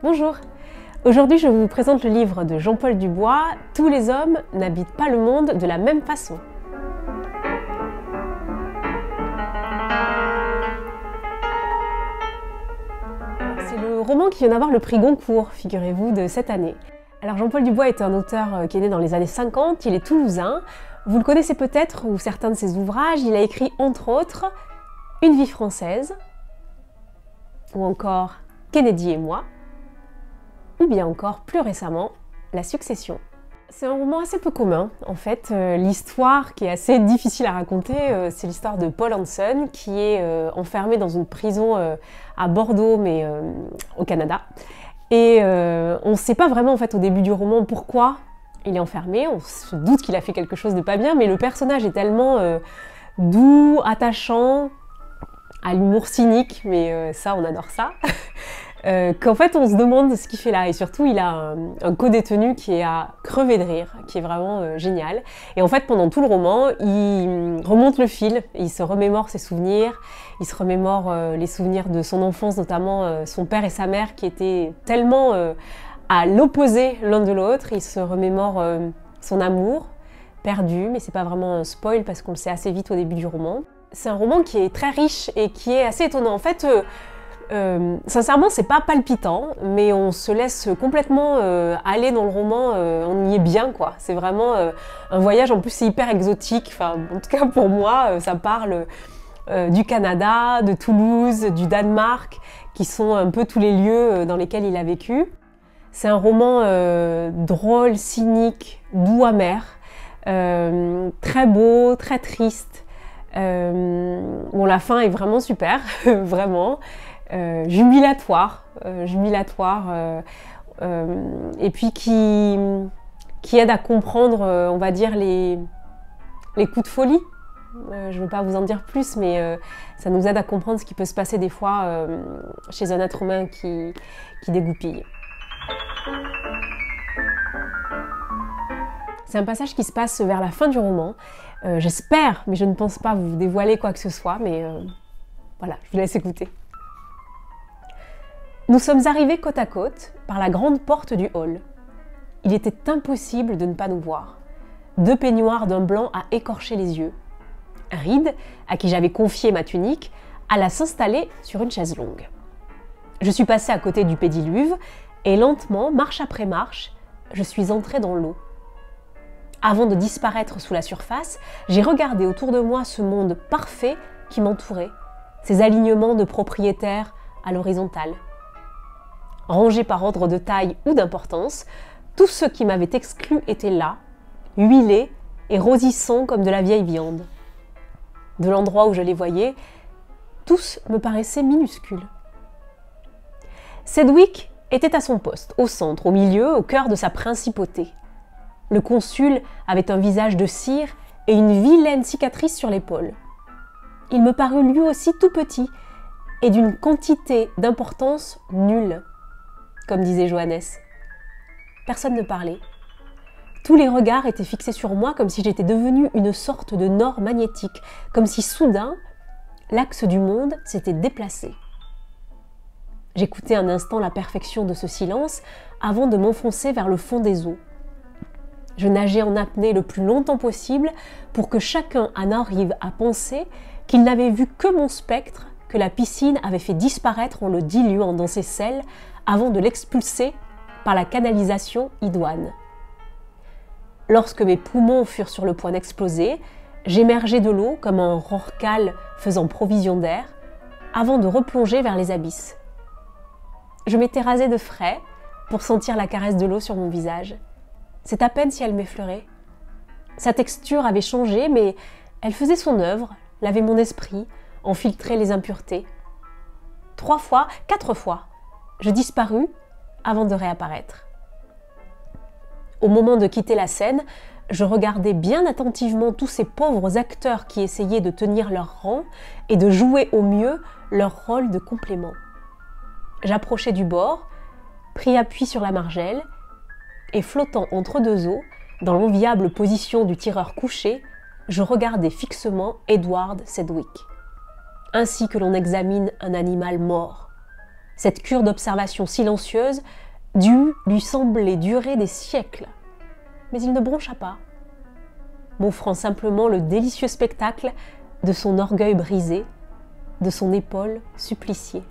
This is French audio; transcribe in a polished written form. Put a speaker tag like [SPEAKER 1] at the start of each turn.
[SPEAKER 1] Bonjour. Aujourd'hui, je vous présente le livre de Jean-Paul Dubois, « Tous les hommes n'habitent pas le monde de la même façon ». C'est le roman qui vient d'avoir le prix Goncourt, figurez-vous, de cette année. Alors Jean-Paul Dubois est un auteur qui est né dans les années 50, il est toulousain. Vous le connaissez peut-être, ou certains de ses ouvrages. Il a écrit entre autres « Une vie française » ou encore « Kennedy et moi » ou bien encore plus récemment « La succession ». C'est un roman assez peu commun, en fait. L'histoire qui est assez difficile à raconter, c'est l'histoire de Paul Hanson qui est enfermé dans une prison à Bordeaux, mais au Canada. Et on ne sait pas vraiment en fait au début du roman pourquoi il est enfermé. On se doute qu'il a fait quelque chose de pas bien, mais le personnage est tellement doux, attachant, à l'humour cynique, mais ça on adore ça. Qu'en fait on se demande ce qu'il fait là, et surtout il a un co-détenu qui est à crever de rire, qui est vraiment génial. Et en fait pendant tout le roman il remonte le fil, il se remémore ses souvenirs, il se remémore les souvenirs de son enfance, notamment son père et sa mère qui étaient tellement à l'opposé l'un de l'autre. Il se remémore son amour perdu, mais c'est pas vraiment un spoil parce qu'on le sait assez vite au début du roman. C'est un roman qui est très riche et qui est assez étonnant. En fait, sincèrement, c'est pas palpitant, mais on se laisse complètement aller dans le roman, on y est bien, quoi. C'est vraiment un voyage, en plus c'est hyper exotique, enfin, en tout cas pour moi, ça parle du Canada, de Toulouse, du Danemark, qui sont un peu tous les lieux dans lesquels il a vécu. C'est un roman drôle, cynique, doux, amer, très beau, très triste. Bon, la fin est vraiment super, vraiment. Jubilatoire, et puis qui aide à comprendre, on va dire, les coups de folie. Je ne veux pas vous en dire plus, mais ça nous aide à comprendre ce qui peut se passer des fois chez un être humain qui dégoupille. C'est un passage qui se passe vers la fin du roman. J'espère, mais je ne pense pas vous dévoiler quoi que ce soit, mais voilà, je vous laisse écouter. Nous sommes arrivés côte à côte par la grande porte du hall. Il était impossible de ne pas nous voir. Deux peignoirs d'un blanc à écorcher les yeux. Reed, à qui j'avais confié ma tunique, alla s'installer sur une chaise longue. Je suis passée à côté du pédiluve et lentement, marche après marche, je suis entrée dans l'eau. Avant de disparaître sous la surface, j'ai regardé autour de moi ce monde parfait qui m'entourait, ces alignements de propriétaires à l'horizontale. Rangés par ordre de taille ou d'importance, tous ceux qui m'avaient exclu étaient là, huilés et rosissants comme de la vieille viande. De l'endroit où je les voyais, tous me paraissaient minuscules. Sedgwick était à son poste, au centre, au milieu, au cœur de sa principauté. Le consul avait un visage de cire et une vilaine cicatrice sur l'épaule. Il me parut lui aussi tout petit et d'une quantité d'importance nulle, comme disait Johannes. Personne ne parlait. Tous les regards étaient fixés sur moi comme si j'étais devenue une sorte de nord magnétique, comme si soudain, l'axe du monde s'était déplacé. J'écoutais un instant la perfection de ce silence avant de m'enfoncer vers le fond des eaux. Je nageais en apnée le plus longtemps possible pour que chacun en arrive à penser qu'il n'avait vu que mon spectre que la piscine avait fait disparaître en le diluant dans ses sels avant de l'expulser par la canalisation idoine. Lorsque mes poumons furent sur le point d'exploser, j'émergeai de l'eau comme un rorqual faisant provision d'air avant de replonger vers les abysses. Je m'étais rasée de frais pour sentir la caresse de l'eau sur mon visage. C'est à peine si elle m'effleurait. Sa texture avait changé, mais elle faisait son œuvre, lavait mon esprit, en filtrait les impuretés. 3 fois, 4 fois, je disparus avant de réapparaître. Au moment de quitter la scène, je regardais bien attentivement tous ces pauvres acteurs qui essayaient de tenir leur rang et de jouer au mieux leur rôle de complément. J'approchai du bord, pris appui sur la margelle, et flottant entre deux eaux, dans l'enviable position du tireur couché, je regardais fixement Edward Sedgwick. Ainsi que l'on examine un animal mort. Cette cure d'observation silencieuse dut lui sembler durer des siècles. Mais il ne broncha pas, m'offrant simplement le délicieux spectacle de son orgueil brisé, de son épaule suppliciée.